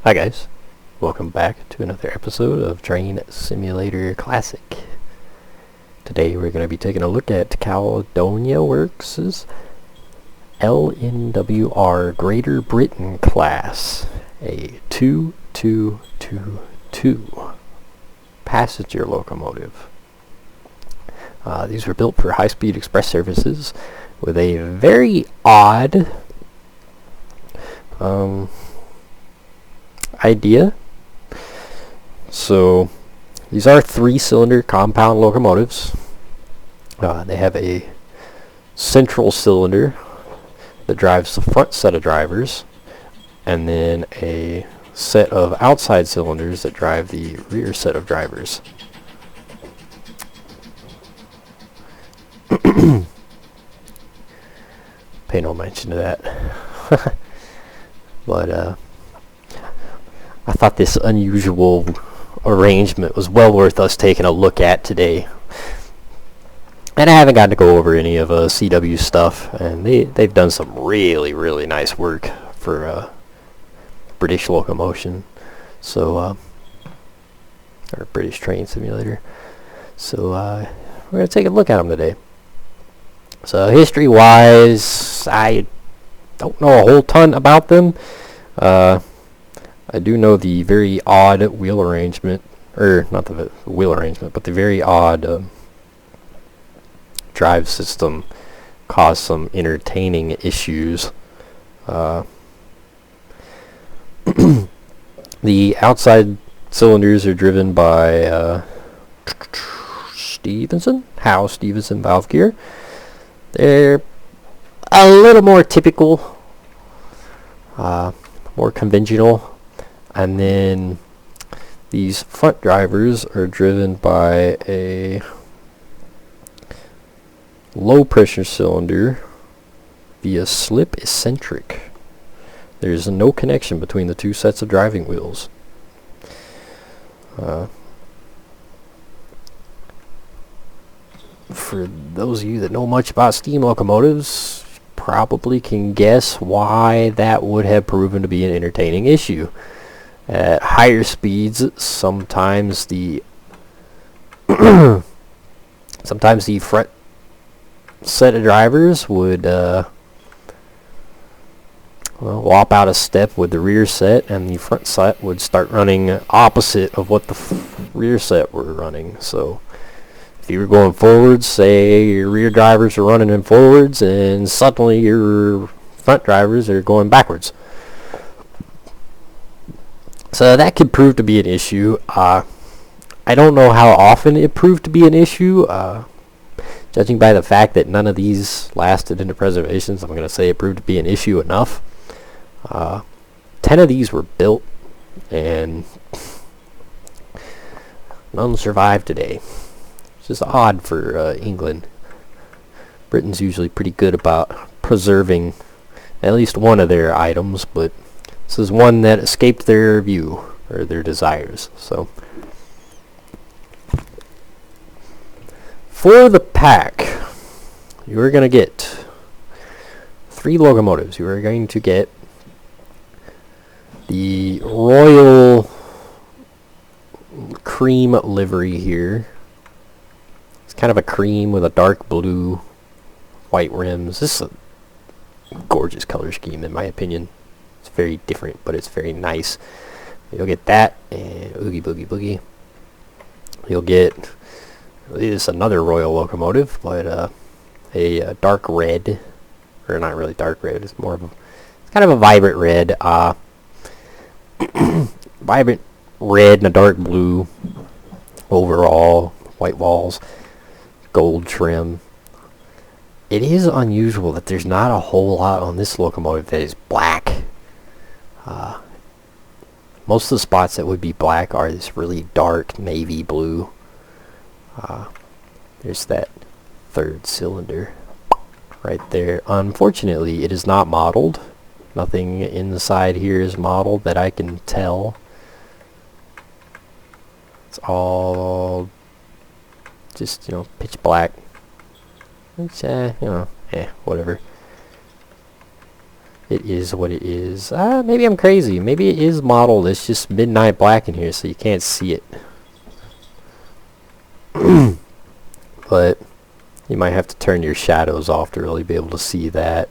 Hi guys, welcome back to another episode of Train Simulator Classic. Today we're going to be taking a look at Caledonia Works' LNWR Greater Britain class, a 2222 passenger locomotive. These were built for high-speed express services with a very odd idea. So these are 3-cylinder compound locomotives. They have a central cylinder that drives the front set of drivers, and then a set of outside cylinders that drive the rear set of drivers. Pay no mention to that. But I thought this unusual arrangement was well worth us taking a look at today. And I haven't gotten to go over any of CW stuff, and they've done some really nice work for British locomotion. So or British train simulator. So we're going to take a look at them today. So history-wise, I don't know a whole ton about them. I do know the very odd wheel arrangement, or not the wheel arrangement, but the very odd drive system caused some entertaining issues. The outside cylinders are driven by Howe Stevenson valve gear. They're a little more typical, more conventional, and then these front drivers are driven by a low pressure cylinder via slip eccentric. There's no connection between the two sets of driving wheels. For those of you that know much about steam locomotives, probably can guess why that would have proven to be an entertaining issue. At higher speeds, sometimes the front set of drivers would whop out a step with the rear set, and the front set would start running opposite of what the rear set were running. So if you were going forwards, say your rear drivers are running in forwards, and suddenly your front drivers are going backwards. So that could prove to be an issue. I don't know how often it proved to be an issue. Judging by the fact that none of these lasted into preservations, I'm going to say it proved to be an issue enough. 10 of these were built, and none survived today. It's just odd for England. Britain's usually pretty good about preserving at least one of their items, but this is one that escaped their view, or their desires. So for the pack, you are going to get 3 locomotives. You are going to get the Royal cream livery here. It's kind of a cream with a dark blue, white rims. This is a gorgeous color scheme in my opinion. It's very different, but it's very nice. You'll get that, and Oogie Boogie Boogie. You'll get, this is another Royal locomotive, but a dark red, or not really dark red. It's more of it's kind of a vibrant red. Vibrant red and a dark blue overall, white walls, gold trim. It is unusual that there's not a whole lot on this locomotive that is black. Most of the spots that would be black are this really dark navy blue. There's that 3rd cylinder right there. Unfortunately, it is not modeled. Nothing inside here is modeled that I can tell. It's all just, pitch black. Which, whatever. it is what it is. Maybe I'm crazy. Maybe it is modeled. It's just midnight black in here, so you can't see it. But you might have to turn your shadows off to really be able to see that.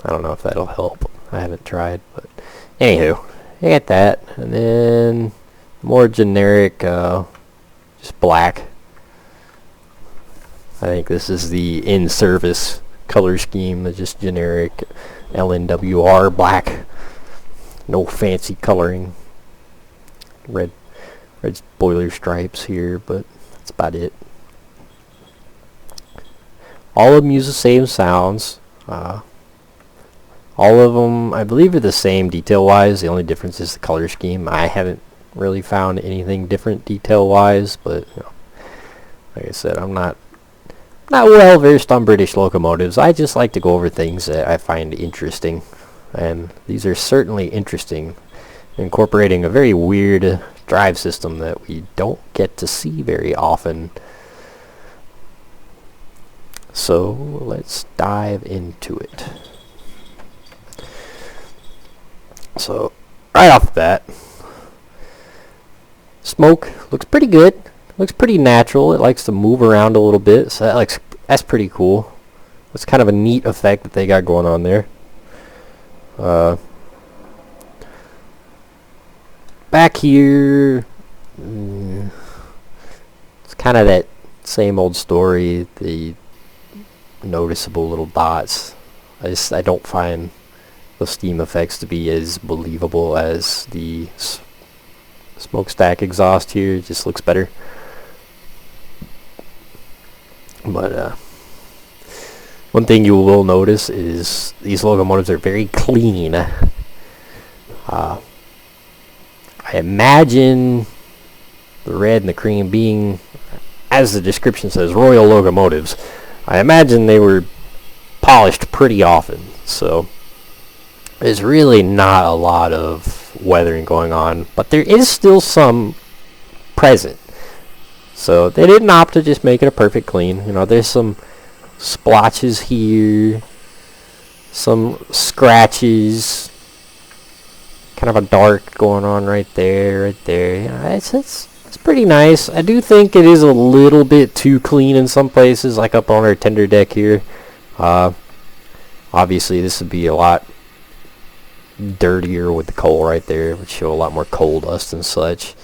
I don't know if that'll help. I haven't tried, but anywho, you get that. And then more generic, just black. I think this is the in-service color scheme, the just generic LNWR black. No fancy coloring. Red spoiler stripes here, but that's about it. All of them use the same sounds. All of them, I believe, are the same detail-wise. The only difference is the color scheme. I haven't really found anything different detail-wise, but you know, like I said, I'm not well versed on British locomotives. I just like to go over things that I find interesting, and these are certainly interesting, incorporating a very weird drive system that we don't get to see very often. So let's dive into it. So right off the bat, smoke looks pretty good. Looks pretty natural. It likes to move around a little bit, so that's pretty cool. It's kind of a neat effect that they got going on there. Back here, it's kind of that same old story. The noticeable little dots. I don't find the steam effects to be as believable as the smokestack exhaust here. It just looks better. But one thing you will notice is these locomotives are very clean. I imagine the red and the cream being, as the description says, Royal locomotives. I imagine they were polished pretty often, so there's really not a lot of weathering going on, but there is still some present. So they didn't opt to just make it a perfect clean. You know, there's some splotches here, some scratches, kind of a dark going on right there, right there. You know, it's pretty nice. I do think it is a little bit too clean in some places, like up on our tender deck here. Obviously, this would be a lot dirtier with the coal right there. It would show a lot more coal dust and such.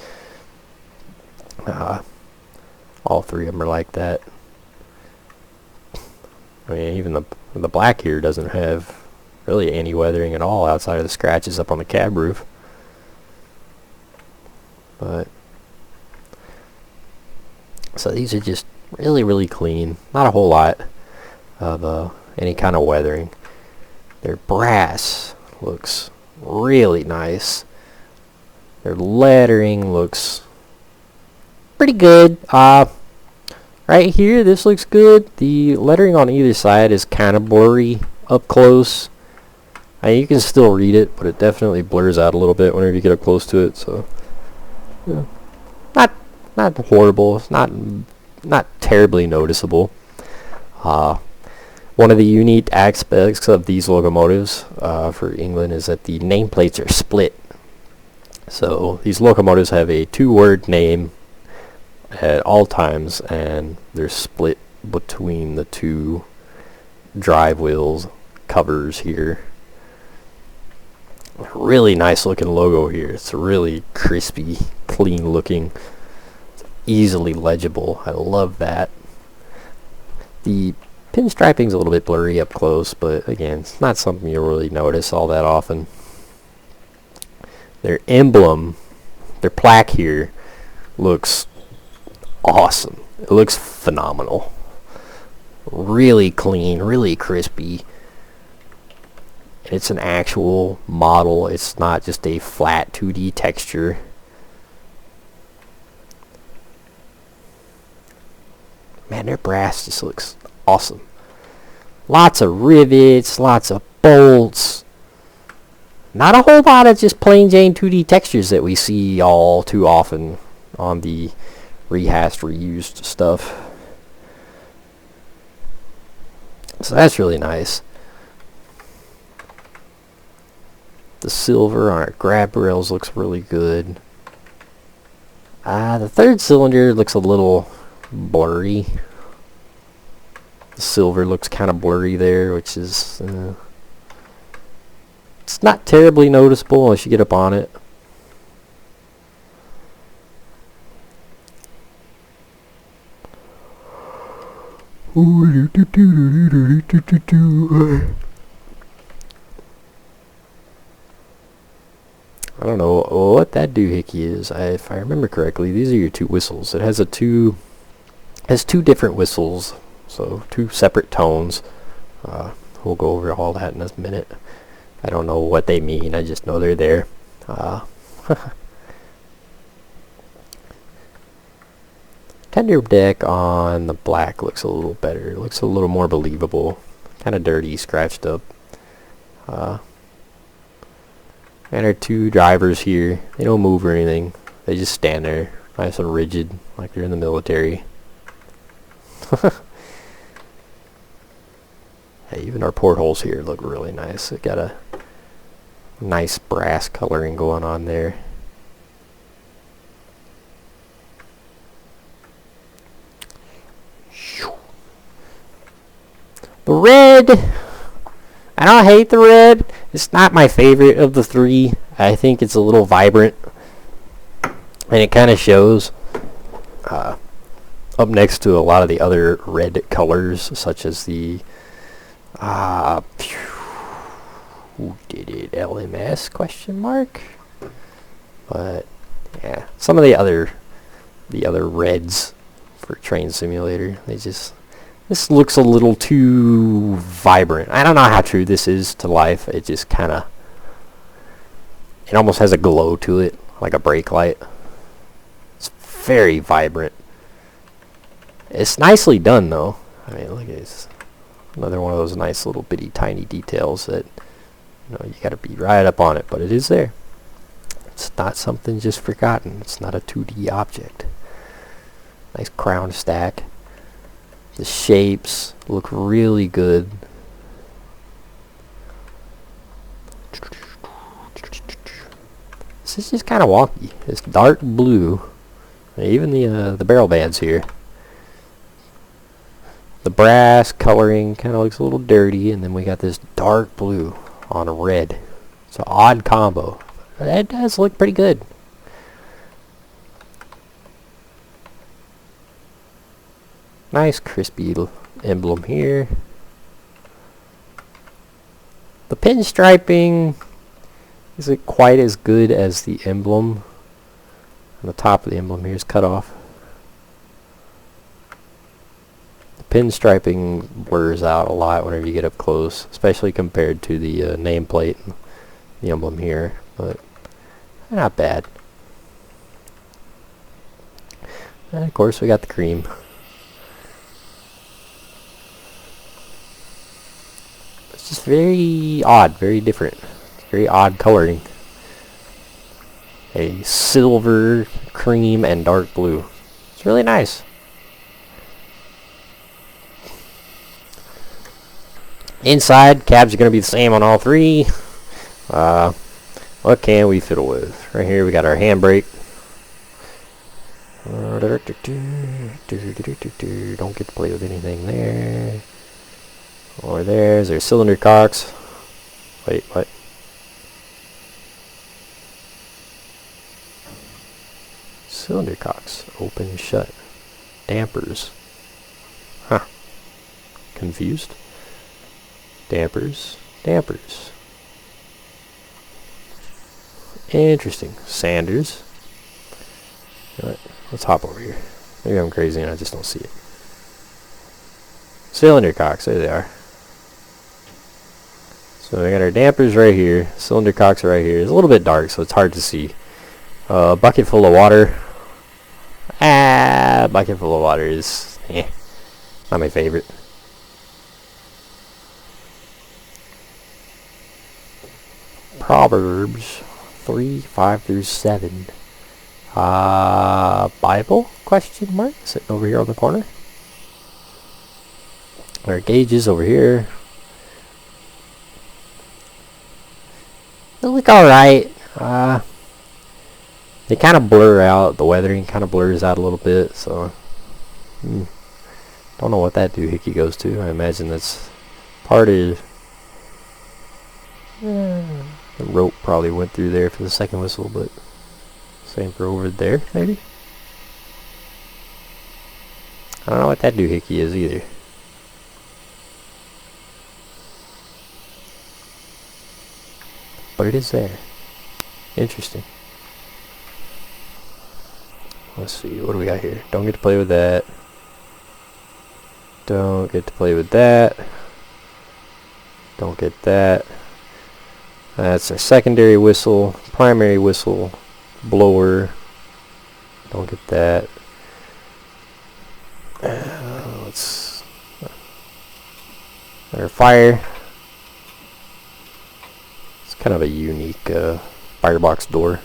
All three of them are like that. I mean, even the black here doesn't have really any weathering at all outside of the scratches up on the cab roof. But so these are just really, really clean. Not a whole lot of any kind of weathering. Their brass looks really nice. Their lettering looks pretty good. Right here, this looks good. The lettering on either side is kind of blurry up close. You can still read it, but it definitely blurs out a little bit whenever you get up close to it. So, yeah, not horrible. It's not terribly noticeable. One of the unique aspects of these locomotives for England is that the nameplates are split. So these locomotives have a two-word name at all times, and they're split between the two drive wheels covers here. Really nice looking logo here. It's really crispy, clean looking. It's easily legible. I love that. The pinstriping's a little bit blurry up close, but again, it's not something you'll really notice all that often. Their emblem, their plaque here, looks awesome. It looks phenomenal. Really clean, really crispy. It's an actual model. It's not just a flat 2D texture. Man, their brass just looks awesome. Lots of rivets, lots of bolts. Not a whole lot of just plain Jane 2D textures that we see all too often on the rehashed, reused stuff. So that's really nice. The silver on our grab rails looks really good. The third cylinder looks a little blurry. The silver looks kind of blurry there, which is it's not terribly noticeable unless you get up on it. I don't know what that doohickey is. If I remember correctly, these are your two whistles. It has two different whistles, so two separate tones. We'll go over all that in a minute. I don't know what they mean. I just know they're there. Tender deck on the black looks a little better. It looks a little more believable. Kind of dirty, scratched up. And our two drivers here, they don't move or anything. They just stand there, nice and rigid, like they're in the military. Hey, even our portholes here look really nice. It got a nice brass coloring going on there. The red, I don't hate the red. It's not my favorite of the three. I think it's a little vibrant, and it kind of shows up next to a lot of the other red colors, such as the who did it? LMS question mark. But yeah, some of the other reds for Train Simulator, this looks a little too vibrant. I don't know how true this is to life. It just kind of, it almost has a glow to it, like a brake light. It's very vibrant. It's nicely done though. I mean, look at this. Another one of those nice little bitty tiny details that, you gotta be right up on it, but it is there. It's not something just forgotten. It's not a 2D object. Nice crown stack. The shapes look really good. This is just kind of wonky. It's dark blue. Even the barrel bands here. The brass coloring kind of looks a little dirty, and then we got this dark blue on a red. It's an odd combo. It does look pretty good. Nice crispy emblem here. The pinstriping isn't quite as good as the emblem. And the top of the emblem here is cut off. The pinstriping blurs out a lot whenever you get up close, especially compared to the nameplate and the emblem here, but not bad. And of course we got the cream. It's just very odd, very different. It's very odd coloring. A silver, cream, and dark blue. It's really nice. Inside, cabs are going to be the same on all three. What can we fiddle with? Right here we got our handbrake. Don't get to play with anything there. Or there's our cylinder cocks. Wait, what? Cylinder cocks. Open, shut. Dampers. Huh. Confused? Dampers. Dampers. Interesting. Sanders. Alright, let's hop over here. Maybe I'm crazy and I just don't see it. Cylinder cocks. There they are. So we got our dampers right here. Cylinder cocks right here. It's a little bit dark, so it's hard to see. Bucket full of water. Bucket full of water is not my favorite. Proverbs 3:5-7. Bible? Question mark? Sitting over here on the corner. Our gauges over here. They look alright. They kind of blur out. The weathering kind of blurs out a little bit, so don't know what that doohickey goes to. I imagine that's part of the rope probably went through there for the second whistle, but same for over there, maybe? I don't know what that doohickey is either. But it is there. Interesting. Let's see, what do we got here? Don't get to play with that. Don't get to play with that. Don't get that. That's our secondary whistle, primary whistle, blower. Don't get that. Let's our fire. It's kind of a unique firebox door.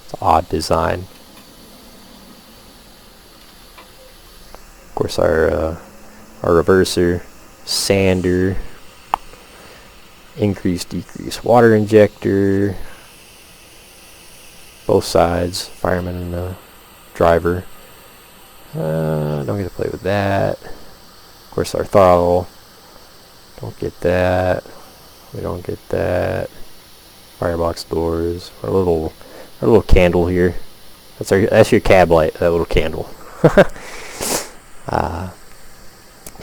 It's an odd design. Of course, our reverser, sander, increase, decrease, water injector. Both sides, fireman and the driver. Don't get to play with that. Of course, our throttle. Don't get that. We don't get that. Firebox doors. Our little candle here. That's your cab light. That little candle.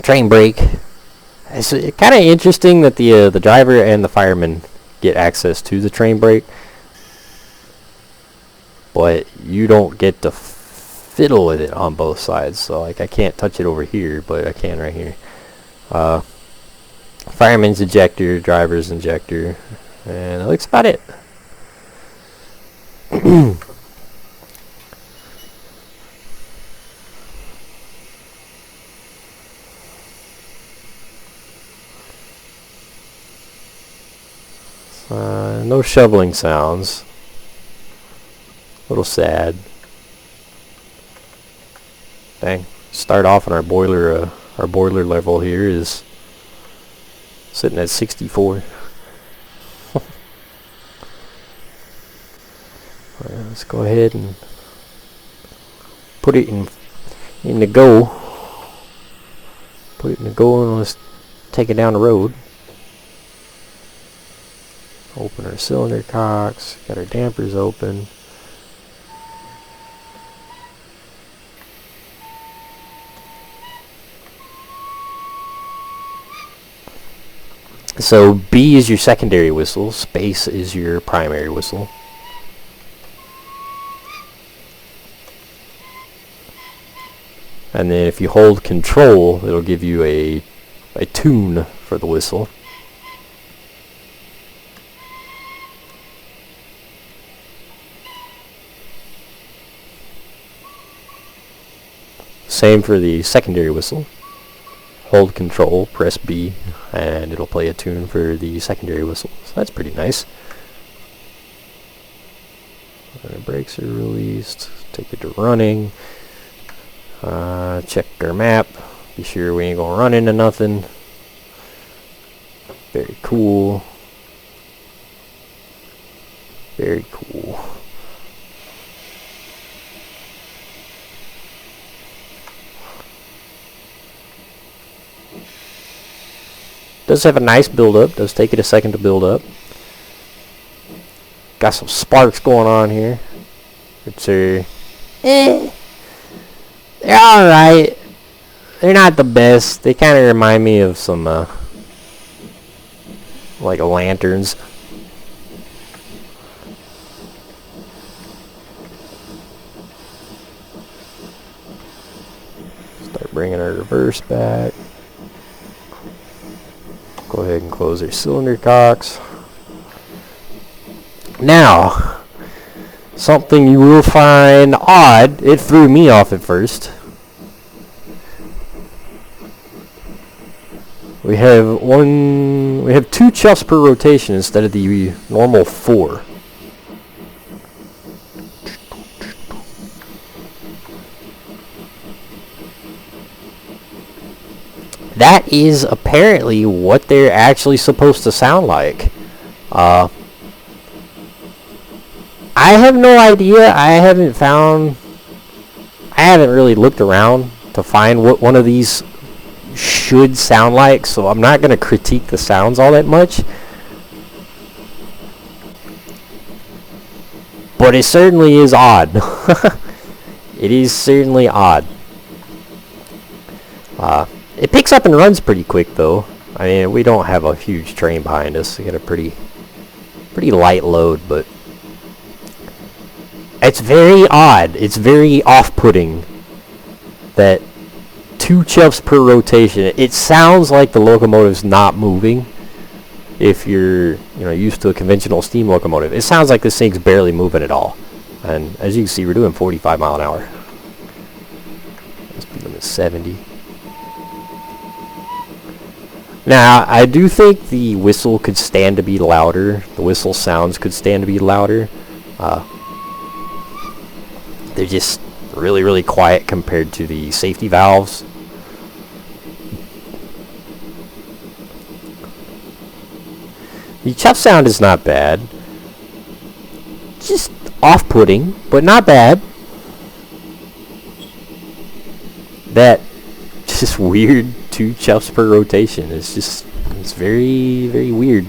Train brake. It's kind of interesting that the driver and the fireman get access to the train brake, but you don't get to fiddle with it on both sides. So like I can't touch it over here, but I can right here. Fireman's ejector, driver's injector, and that looks about it. No shoveling sounds. A little sad. Dang. Start off on our boiler level here is sitting at 64. Let's go ahead and put it in the go. Put it in the go and let's take it down the road. Open our cylinder cocks, got our dampers open. So B is your secondary whistle, space is your primary whistle. And then if you hold control, it'll give you a tune for the whistle. Same for the secondary whistle. Hold control, press B, and it'll play a tune for the secondary whistle. So that's pretty nice. Our brakes are released. Take it to running. Check our map. Be sure we ain't gonna run into nothing. Very cool. Very cool. Does have a nice build up. Does take it a second to build up. Got some sparks going on here. It's they're alright. They're not the best. They kind of remind me of some like lanterns. Start bringing our reverse back. Go ahead and close our cylinder cocks. Now, something you will find odd. It threw me off at first. We have two chuffs per rotation instead of the normal 4. That is apparently what they're actually supposed to sound like. I have no idea. I haven't really looked around to find what one of these should sound like, so I'm not going to critique the sounds all that much. But it certainly is odd. It is certainly odd. It picks up and runs pretty quick, though. I mean, we don't have a huge train behind us. We got a pretty light load, but it's very odd. It's very off-putting that 2 chuffs per rotation. It sounds like the locomotive's not moving. If you're, used to a conventional steam locomotive, it sounds like this thing's barely moving at all. And as you can see, we're doing 45 mile an hour. Speed limit 70. Now, I do think the whistle could stand to be louder. The whistle sounds could stand to be louder. They're just really, really quiet compared to the safety valves. The chuff sound is not bad. Just off-putting, but not bad. That just weird 2 chuffs per rotation. It's very, very weird.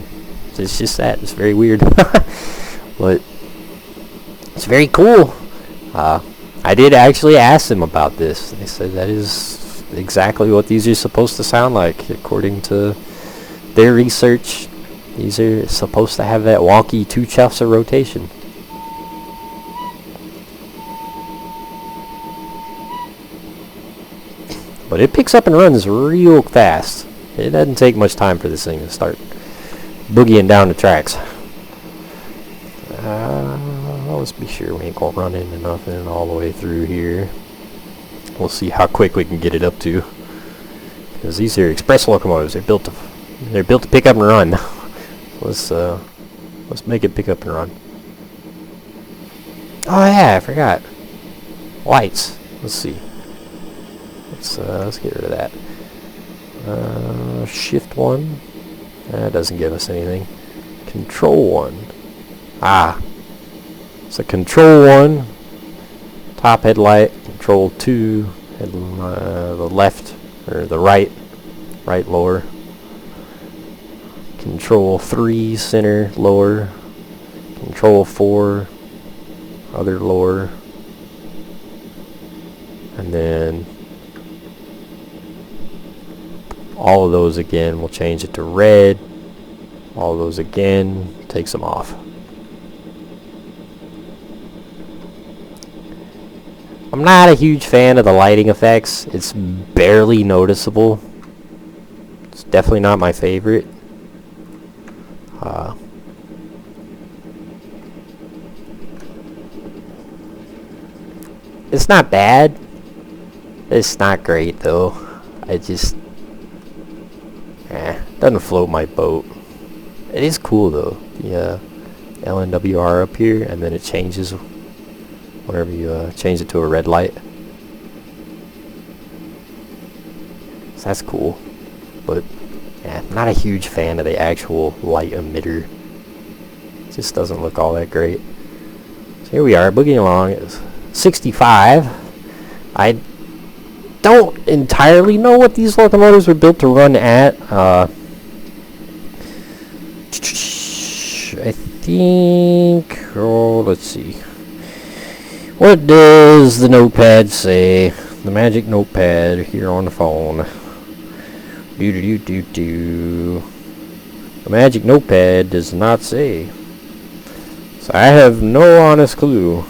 It's just that. It's very weird. But it's very cool. I did actually ask them about this. They said that is exactly what these are supposed to sound like, according to their research. These are supposed to have that wonky 2 chuffs a rotation. But it picks up and runs real fast. It doesn't take much time for this thing to start boogieing down the tracks. Let's be sure we ain't gonna run into nothing all the way through here. We'll see how quick we can get it up to. Because these are express locomotives. They're built to pick up and run. Let's make it pick up and run. Oh yeah, I forgot. Lights. Let's see. Let's get rid of that. Shift 1. That doesn't give us anything. Control 1. So control 1, top headlight. Control 2, the left or the right lower. Control 3, center lower. Control 4, other lower. And then all of those again, we'll change it to red. All of those again, takes them off. I'm not a huge fan of the lighting effects. It's barely noticeable. It's definitely not my favorite. It's not bad. It's not great though. I just doesn't float my boat. It is cool though. The LNWR up here, and then it changes whenever you change it to a red light. So that's cool. But yeah, not a huge fan of the actual light emitter. It just doesn't look all that great. So here we are, boogieing along. It's 65. I don't entirely know what these locomotives were built to run at. I think, let's see. What does the notepad say? The magic notepad here on the phone. The magic notepad does not say. So I have no honest clue.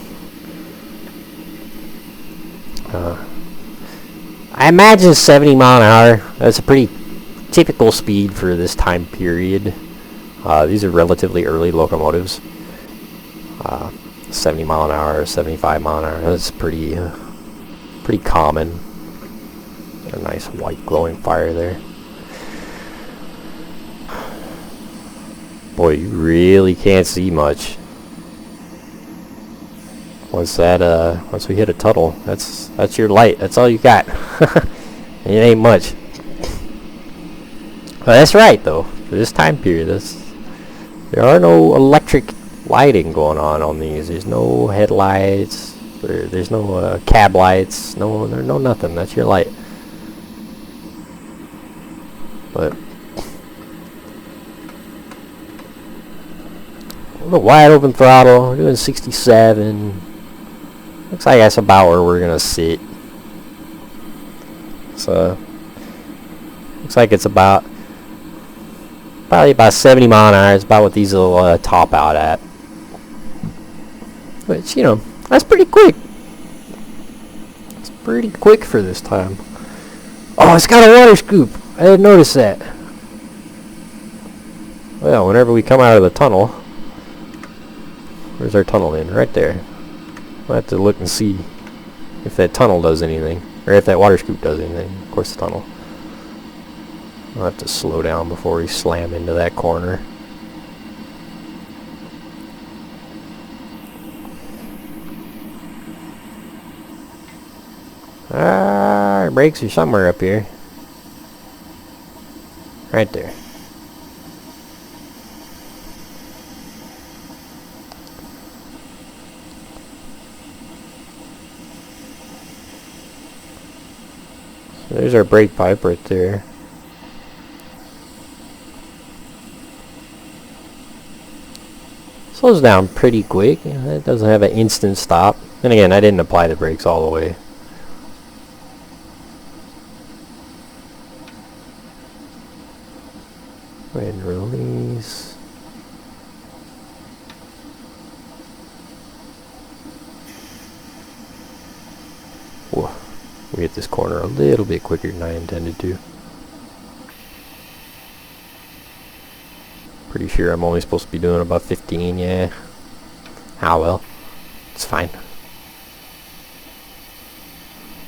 I imagine 70 mile an hour. That's a pretty typical speed for this time period. These are relatively early locomotives. 70 mile an hour, 75 mile an hour. That's pretty common. A nice white glowing fire there. Boy, you really can't see much. Once we hit a tunnel, that's your light. That's all you got. It ain't much. But that's right though. For this time period, there are no electric lighting going on these. There's no headlights. There's no cab lights. No nothing. That's your light. But the wide open throttle. We're doing 67. Looks like that's about where we're gonna sit. So looks like it's probably about 70 mile an hour. It's about what these will top out at. Which, you know, that's pretty quick. It's pretty quick for this time. Oh, it's got a water scoop. I didn't notice that. Well, whenever we come out of the tunnel, where's our tunnel in? Right there. We'll have to look and see if that tunnel does anything, or if that water scoop does anything. Of course, the tunnel. I'll have to slow down before we slam into that corner. Our brakes are somewhere up here. Right there. So there's our brake pipe right there. Slows down pretty quick. It doesn't have an instant stop. And again, I didn't apply the brakes all the way. Go ahead and release. Whoa. We hit this corner a little bit quicker than I intended to. Pretty sure I'm only supposed to be doing about 15, yeah. Ah well, it's fine.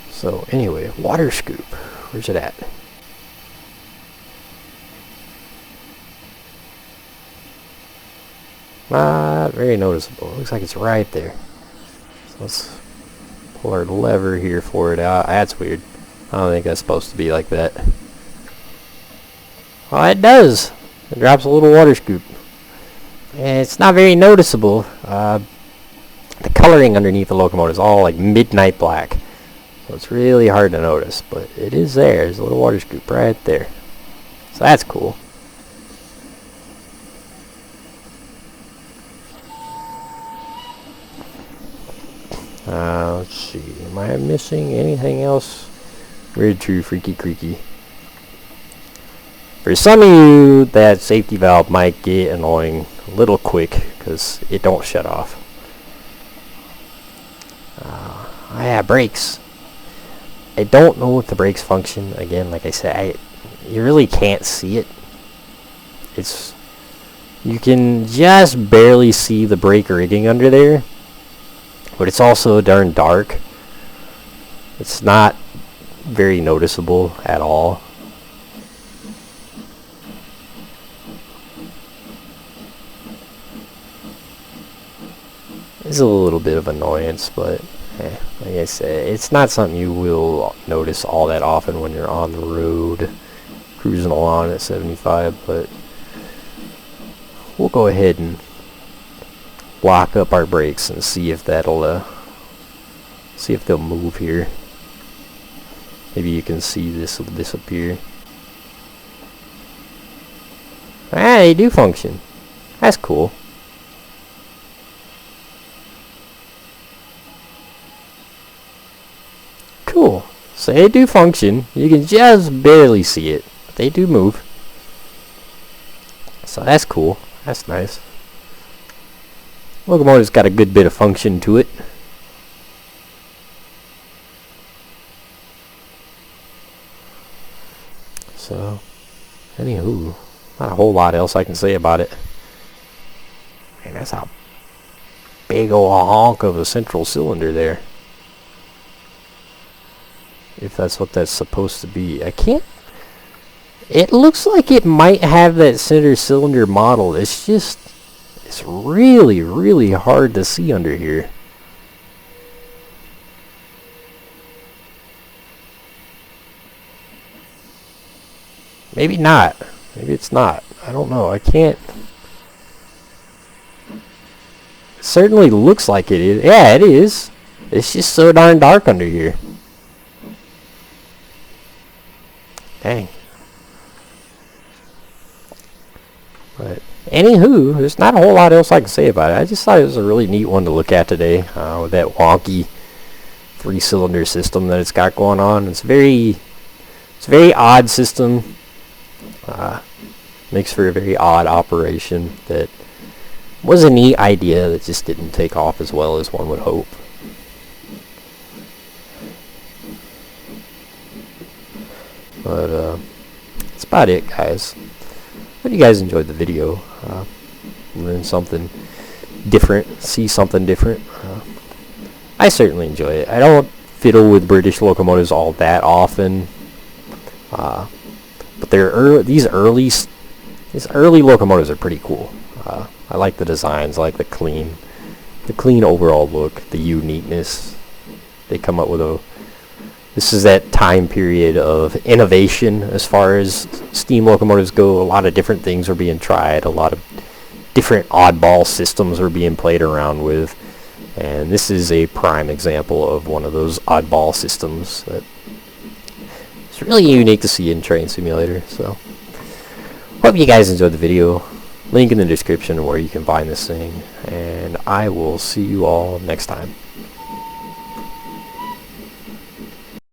So anyway, water scoop. Where's it at? Not very noticeable. Looks like it's right there. So let's pull our lever here for it out. That's weird. I don't think that's supposed to be like that. Well, it does. It drops a little water scoop. And it's not very noticeable. The coloring underneath the locomotive is all like midnight black. So it's really hard to notice. But it is there. There's a little water scoop right there. So that's cool. Let's see. Am I missing anything else? Weird, true, freaky, creaky. For some of you, that safety valve might get annoying a little quick because it don't shut off. Yeah, brakes. I don't know if the brakes function. Again, like I said, you really can't see it. You can just barely see the brake rigging under there. But it's also darn dark. It's not very noticeable at all. It's a little bit of annoyance, but like I said, it's not something you will notice all that often when you're on the road cruising along at 75. But we'll go ahead and lock up our brakes and see if that'll see if they'll move here. Maybe you can see this will disappear. Ah, they do function. That's cool. Cool. So they do function. You can just barely see it. But they do move. So that's cool. That's nice. Locomotive's got a good bit of function to it. So, anywho, not a whole lot else I can say about it. Man, that's a big ol' honk of a central cylinder there. If that's what that's supposed to be. I can't... It looks like it might have that center cylinder model. It's just... It's really, really hard to see under here. Maybe not. Maybe it's not. I don't know. I can't... certainly looks like it is. Yeah, it is. It's just so darn dark under here. Dang. But anywho, there's not a whole lot else I can say about it. I just thought it was a really neat one to look at today, with that wonky 3-cylinder system that it's got going on. It's a very odd system. Makes for a very odd operation that was a neat idea that just didn't take off as well as one would hope. But that's about it, guys. Hope you guys enjoyed the video. Learn something different, see something different. I certainly enjoy it. I don't fiddle with British locomotives all that often, but these early locomotives are pretty cool. I like the designs, I like the clean overall look, the uniqueness. They come up with this is that time period of innovation as far as steam locomotives go. A lot of different things are being tried, a lot of different oddball systems are being played around with, and this is a prime example of one of those oddball systems that it's really unique to see in Train Simulator. So hope you guys enjoyed the video. Link in the description where you can find this thing, and I will see you all next time.